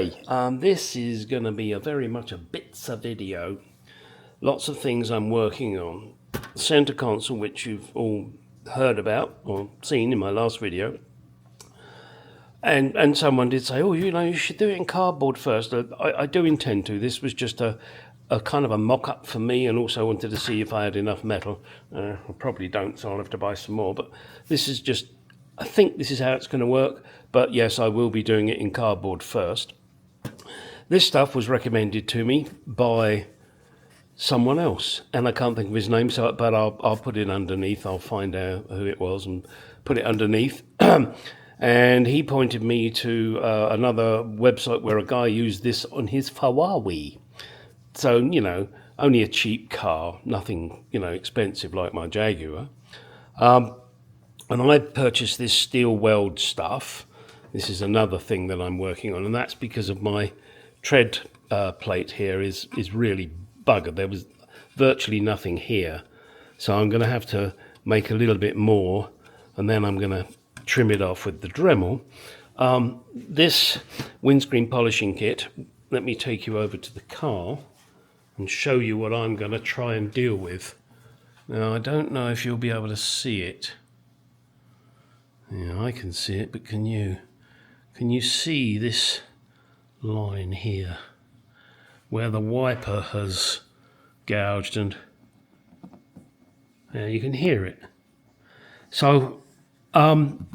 Okay, this is going to be very much a bits of video. Lots of things I'm working on. Center console, which you've all heard about or seen in my last video. And someone did say, oh, you should do it in cardboard first. I do intend to. This was just a kind of a mock-up for me, and also wanted to see if I had enough metal. I probably don't, so I'll have to buy some more. But this is just, I think this is how it's going to work. But yes, I will be doing it in cardboard first. This stuff was recommended to me by someone else, and I can't think of his name, but I'll put it underneath. I'll find out who it was and put it underneath. And he pointed me to another website where a guy used this on his Ferrari. So, only a cheap car, nothing, expensive like my Jaguar. And I purchased this steel weld stuff. This is another thing that I'm working on, and that's because of my tread plate here is really buggered. There was virtually nothing here. So I'm going to have to make a little bit more, and then I'm going to trim it off with the Dremel. This windscreen polishing kit, let me take you over to the car and show you what I'm going to try and deal with. Now, I don't know if you'll be able to see it. Yeah, I can see it, but can you see this line here where the wiper has gouged, and yeah, you can hear it. So I'm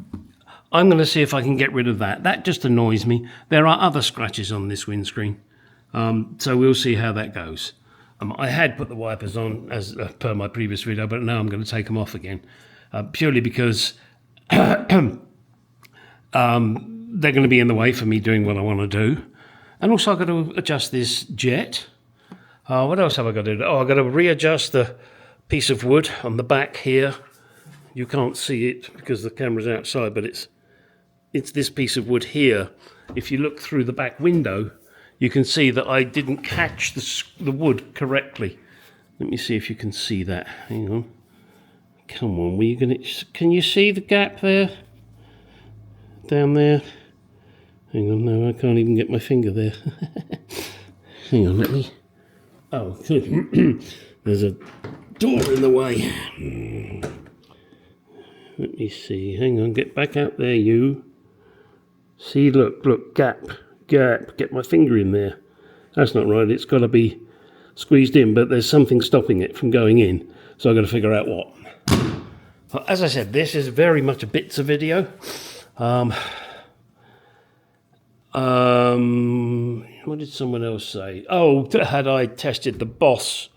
going to see if I can get rid of that. That just annoys me. There are other scratches on this windscreen, so we'll see how that goes. I had put the wipers on as per my previous video, but now I'm going to take them off again, purely because they're going to be in the way for me doing what I want to do. And also I've got to adjust this jet. What else have I got to do? Oh, I've got to readjust the piece of wood on the back here. You can't see it because the camera's outside, but it's this piece of wood here. If you look through the back window, you can see that I didn't catch the wood correctly. Let me see if you can see that. Hang on. Come on, can you see the gap there? Down there? Hang on, no, I can't even get my finger there. Hang on, let me... Oh, there's a door in the way. Let me see. Hang on, get back out there, you. See, look, gap. Get my finger in there. That's not right. It's got to be squeezed in, but there's something stopping it from going in. So I've got to figure out what. Well, as I said, this is very much a bits of video. What did someone else say? Oh, had I tested the Boss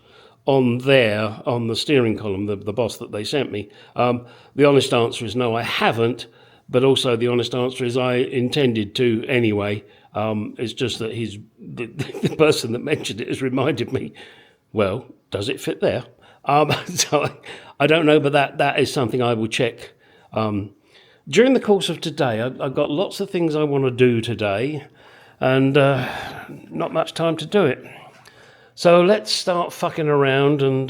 on the steering column, the Boss that they sent me? The honest answer is no, I haven't, but also the honest answer is I intended to anyway. It's just that the person that mentioned it has reminded me, well, does it fit there? So I don't know, but that is something I will check during the course of today. I've got lots of things I want to do today, and not much time to do it. So let's start fucking around and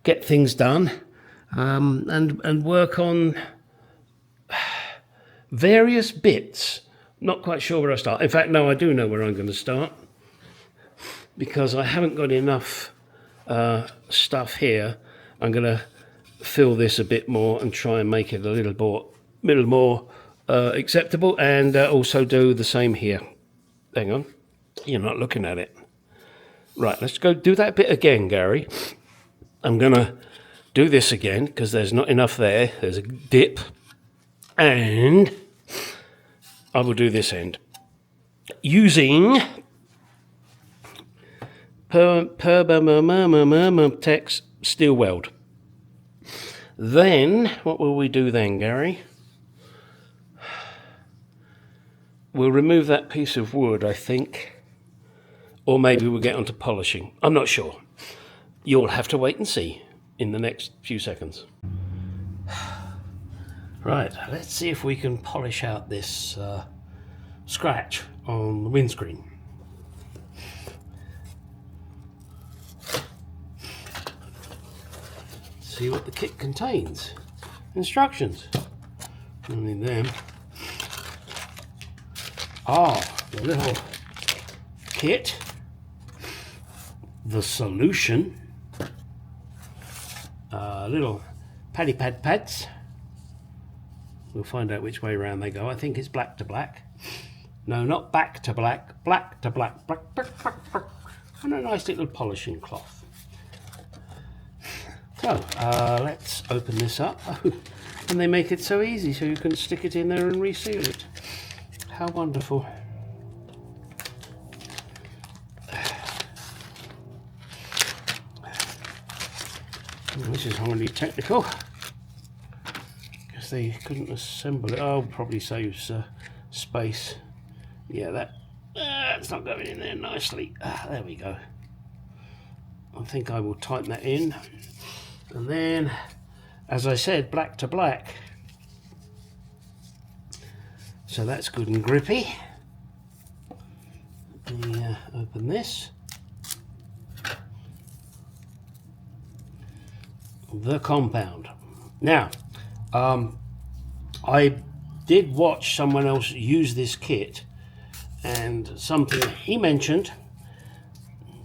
get things done, and work on various bits. Not quite sure where I start. In fact, no, I do know where I'm going to start, because I haven't got enough stuff here. I'm going to fill this a bit more and try and make it a little more acceptable, and also do the same here. Hang on, you're not looking at it. Right, let's go do that bit again, Gary. I'm going to do this again because there's not enough there. There's a dip, and I will do this end using Tex steel weld. Then, what will we do then, Gary? We'll remove that piece of wood, I think, or maybe we'll get onto polishing. I'm not sure. You'll have to wait and see in the next few seconds. Right, let's see if we can polish out this scratch on the windscreen. See what the kit contains. Instructions. Only them. Oh, the little kit, the solution, little paddy pad pads. We'll find out which way around they go. I think it's black to black. No, not back to black, black to black, black, black, black, black. And a nice little polishing cloth. So let's open this up. And they make it so easy, so you can stick it in there and reseal it. How wonderful. This is highly technical because they couldn't assemble it. Oh, probably saves space. Yeah, that's not going in there nicely. There we go. I think I will tighten that in. And then, as I said, black to black. So that's good and grippy. Let me open this. The compound. Now, I did watch someone else use this kit, and something he mentioned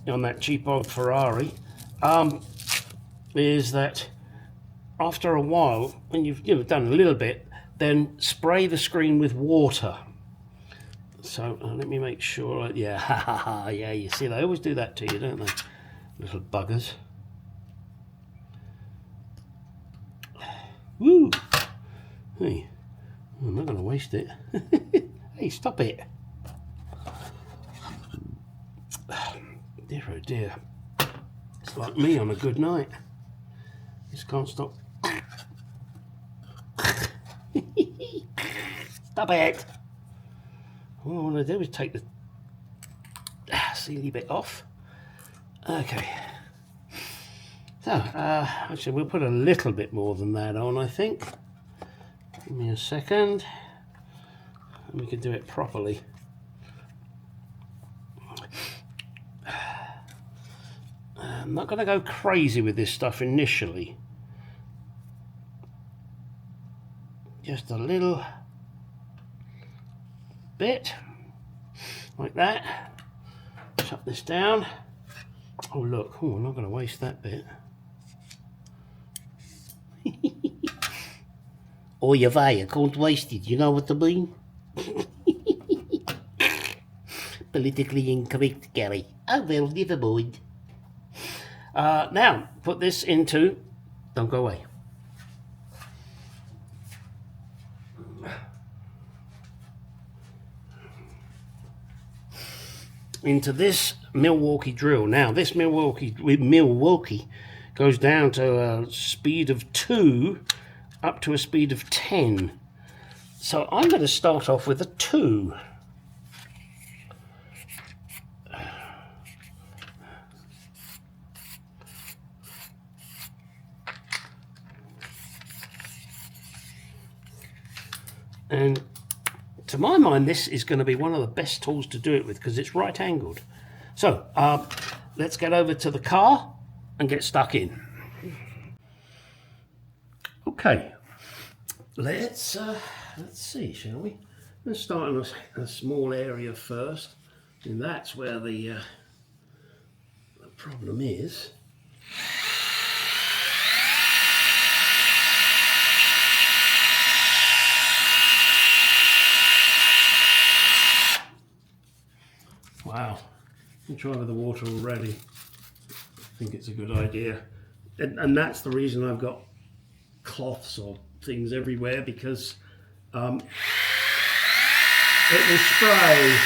on that cheap old Ferrari is that after a while, when you've done a little bit, then spray the screen with water. So let me make sure. Yeah, yeah. You see, they always do that to you, don't they? Little buggers. Woo! Hey, I'm not going to waste it. Hey, stop it! Dear oh dear. It's like me on a good night. Just can't stop. Stop it! All I want to do is take the sealy bit off. Okay. So, actually we'll put a little bit more than that on, I think. Give me a second. And we can do it properly. I'm not going to go crazy with this stuff initially. Just a little bit, like that. Shut this down. Oh look, oh, I'm not going to waste that bit. Oh, you're there, can't waste it, you know what I mean? Politically incorrect, Gary. Oh well, never mind. Now, put this into, don't go away. Into this Milwaukee drill. Now, this Milwaukee goes down to a speed of 2 up to a speed of 10. So I'm going to start off with a 2. And to my mind, this is going to be one of the best tools to do it with because it's right angled. So let's get over to the car and get stuck in. Okay, let's see, shall we? Let's start in a small area first, and that's where the problem is. Wow, I'm trying with the water already. I think it's a good idea. And that's the reason I've got cloths or things everywhere, because it will spray.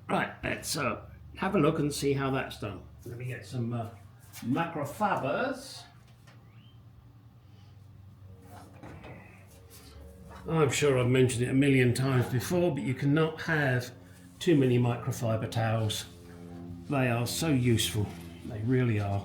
Right, let's have a look and see how that's done. Let me get some macrofibers. I'm sure I've mentioned it a million times before, but you cannot have too many microfiber towels. They are so useful, they really are.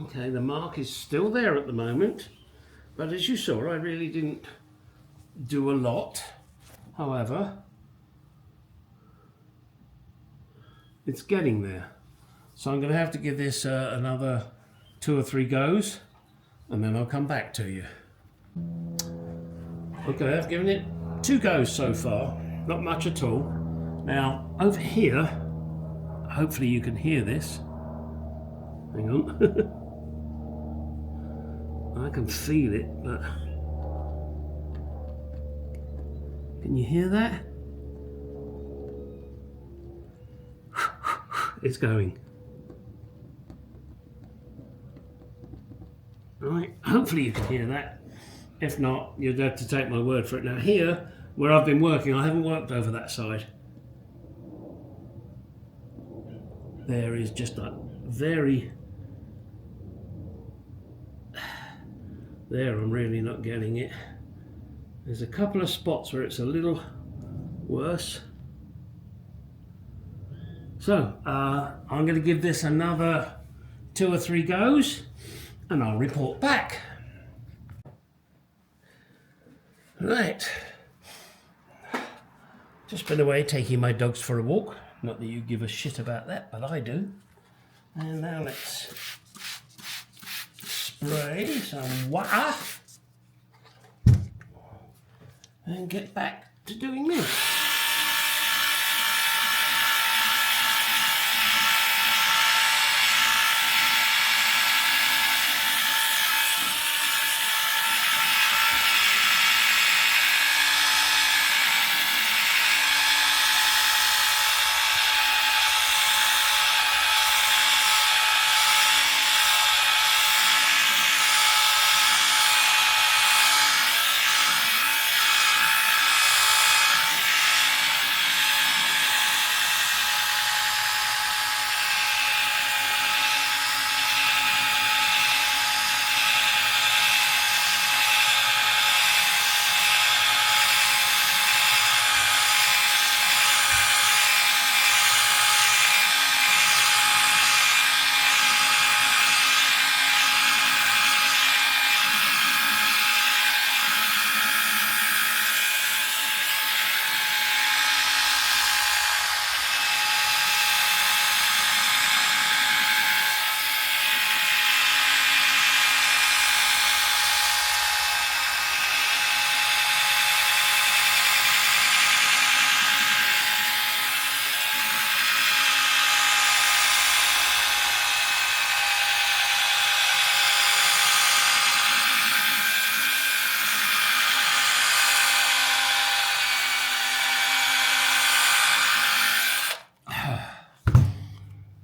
Okay, the mark is still there at the moment, but as you saw, I really didn't do a lot. However, it's getting there. So I'm going to have to give this another 2 or 3 goes, and then I'll come back to you. Okay, I've given it 2 goes so far, not much at all. Now, over here, hopefully you can hear this. Hang on. I can feel it, but can you hear that? It's going. Right, hopefully you can hear that. If not, you'd have to take my word for it. Now here, where I've been working, I haven't worked over that side. There is just a very... There, I'm really not getting it. There's a couple of spots where it's a little worse. So, I'm going to give this another 2 or 3 goes, and I'll report back. Right. Just been away taking my dogs for a walk. Not that you give a shit about that, but I do. And now let's spray some water and get back to doing this.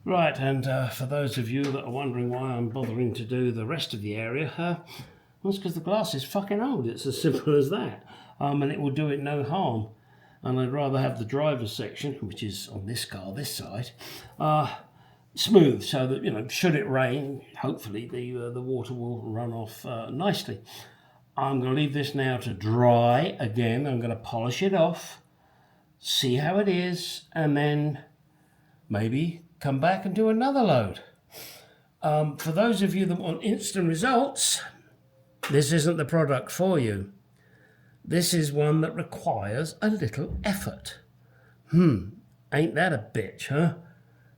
Right, and for those of you that are wondering why I'm bothering to do the rest of the area, well, it's because the glass is fucking old. It's as simple as that. And it will do it no harm. And I'd rather have the driver's section, which is on this car, this side, smooth, so that, you know, should it rain, hopefully the water will run off nicely. I'm going to leave this now to dry again. I'm going to polish it off, see how it is, and then maybe come back and do another load. For those of you that want instant results, this isn't the product for you. This is one that requires a little effort. Ain't that a bitch, huh?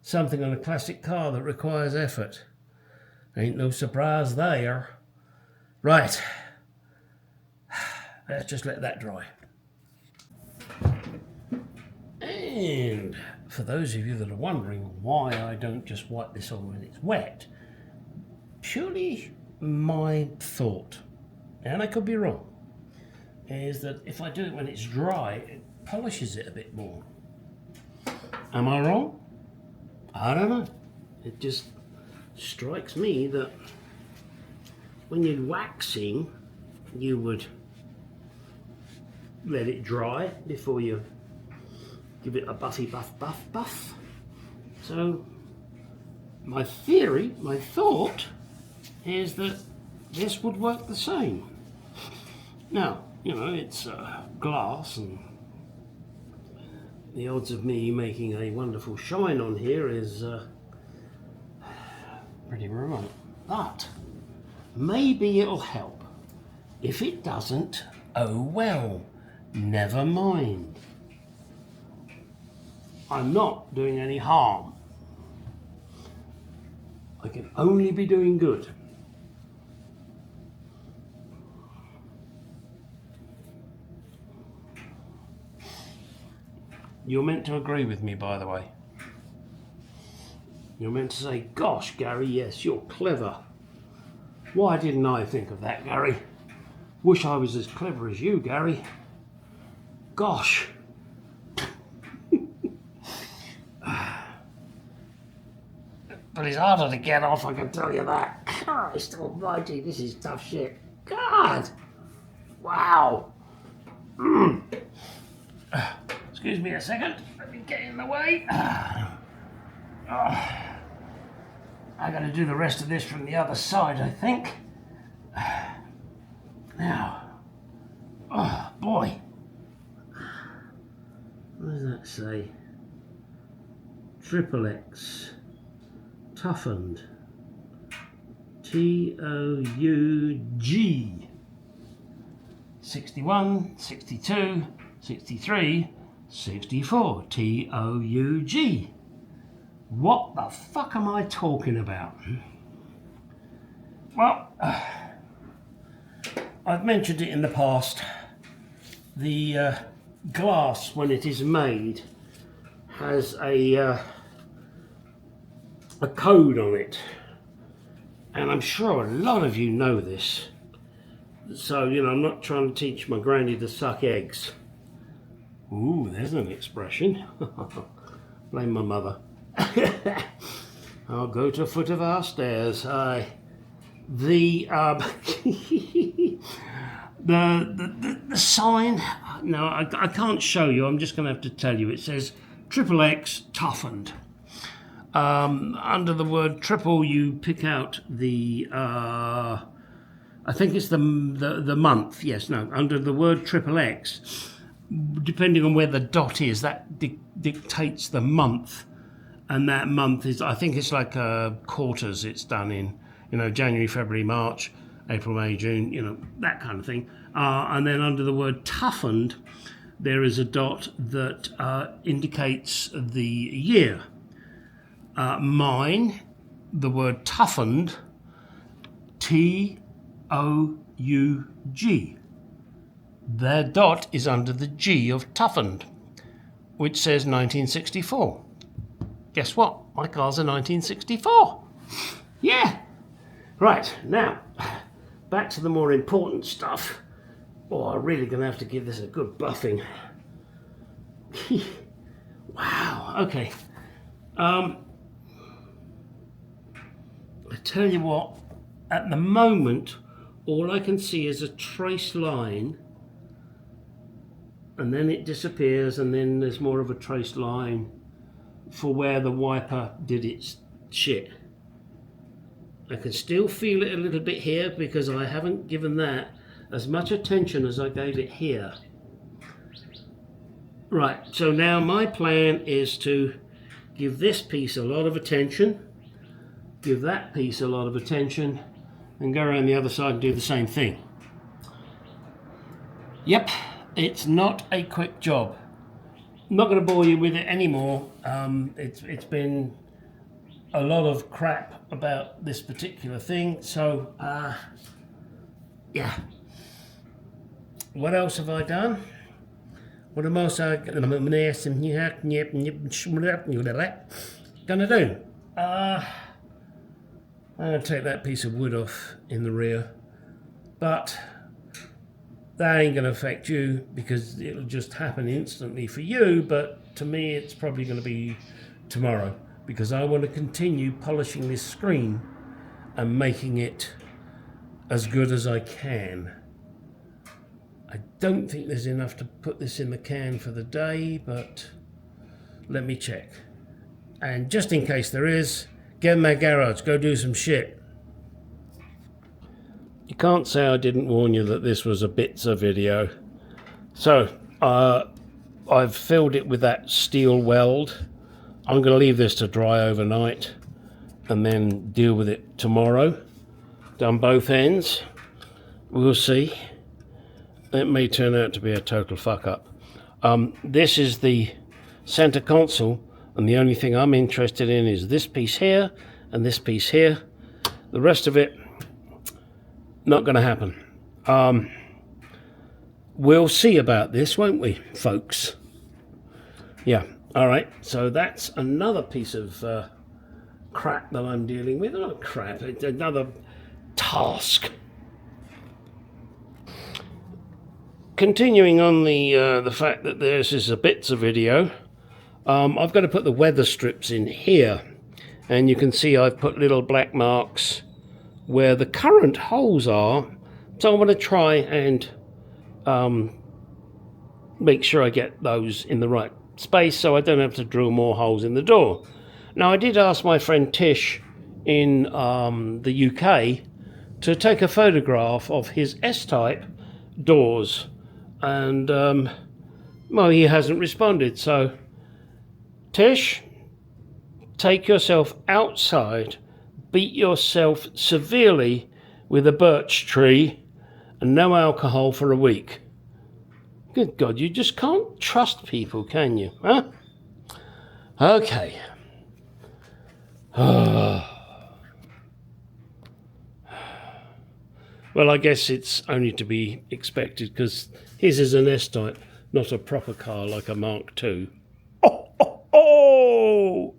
Something on a classic car that requires effort. Ain't no surprise there. Right. Let's just let that dry. And for those of you that are wondering why I don't just wipe this on when it's wet, purely my thought, and I could be wrong, is that if I do it when it's dry, it polishes it a bit more. Am I wrong? I don't know. It just strikes me that when you're waxing, you would let it dry before you give it a buffy buff. So my theory, my thought is that this would work the same. Now, you know, it's glass, and the odds of me making a wonderful shine on here is pretty remote. But maybe it'll help. If it doesn't, oh well, never mind. I'm not doing any harm. I can only be doing good. You're meant to agree with me, by the way. You're meant to say, gosh, Gary, yes, you're clever. Why didn't I think of that, Gary? Wish I was as clever as you, Gary. Gosh. But it's harder to get off, I can tell you that. Christ almighty, this is tough shit. God. Wow. Excuse me a second. Let me get in the way. I gotta do the rest of this from the other side, I think. Now. Oh, boy. What does that say? Triple X. Toughened. TOUG. 61, 62, 63, 64. TOUG. What the fuck am I talking about? Well, I've mentioned it in the past. The glass, when it is made, has a code on it, and I'm sure a lot of you know this. So, you know, I'm not trying to teach my granny to suck eggs. Ooh, there's an expression. Blame my mother. I'll go to the foot of our stairs. The the sign. No, I can't show you. I'm just going to have to tell you. It says Triple X toughened. Under the word triple, you pick out the. I think it's the month. Yes, no. Under the word Triple X, depending on where the dot is, that dictates the month. And that month is, I think it's like quarters it's done in, you know, January, February, March, April, May, June, you know, that kind of thing. And then under the word toughened, there is a dot that indicates the year. Mine, the word toughened, TOUG. Their dot is under the G of toughened, which says 1964. Guess what? My car's a 1964. Yeah. Right, now, back to the more important stuff. Oh, I'm really going to have to give this a good buffing. Wow, okay. I tell you what, at the moment, all I can see is a trace line, and then it disappears, and then there's more of a trace line for where the wiper did its shit. I can still feel it a little bit here because I haven't given that as much attention as I gave it here. Right, so now my plan is to give this piece a lot of attention, give that piece a lot of attention, and go around the other side and do the same thing. Yep, it's not a quick job. I'm not going to bore you with it anymore. It's been a lot of crap about this particular thing, so yeah. What else have I done? What else am I gonna do? I'm going to take that piece of wood off in the rear, but that ain't going to affect you because it'll just happen instantly for you, but to me it's probably going to be tomorrow because I want to continue polishing this screen and making it as good as I can. I don't think there's enough to put this in the can for the day, but let me check. And just in case there is, get in that garage, go do some shit. You can't say I didn't warn you that this was a Bitzer video. So, I've filled it with that steel weld. I'm going to leave this to dry overnight and then deal with it tomorrow. Done both ends. We'll see. It may turn out to be a total fuck up. This is the center console, and the only thing I'm interested in is this piece here and this piece here. The rest of it, not going to happen. We'll see about this, won't we, folks? Yeah, all right. So that's another piece of crap that I'm dealing with. Not crap, it's another task. Continuing on the fact that this is a Bitzer video, I've got to put the weather strips in here, and you can see I've put little black marks where the current holes are, so I want to try and make sure I get those in the right space so I don't have to drill more holes in the door. Now, I did ask my friend Tish in the UK to take a photograph of his S-type doors, and well, he hasn't responded. So Tish, take yourself outside, beat yourself severely with a birch tree, and no alcohol for a week. Good God, you just can't trust people, can you? Huh? Okay. Well, I guess it's only to be expected because his is an S-type, not a proper car like a Mark II. Oh!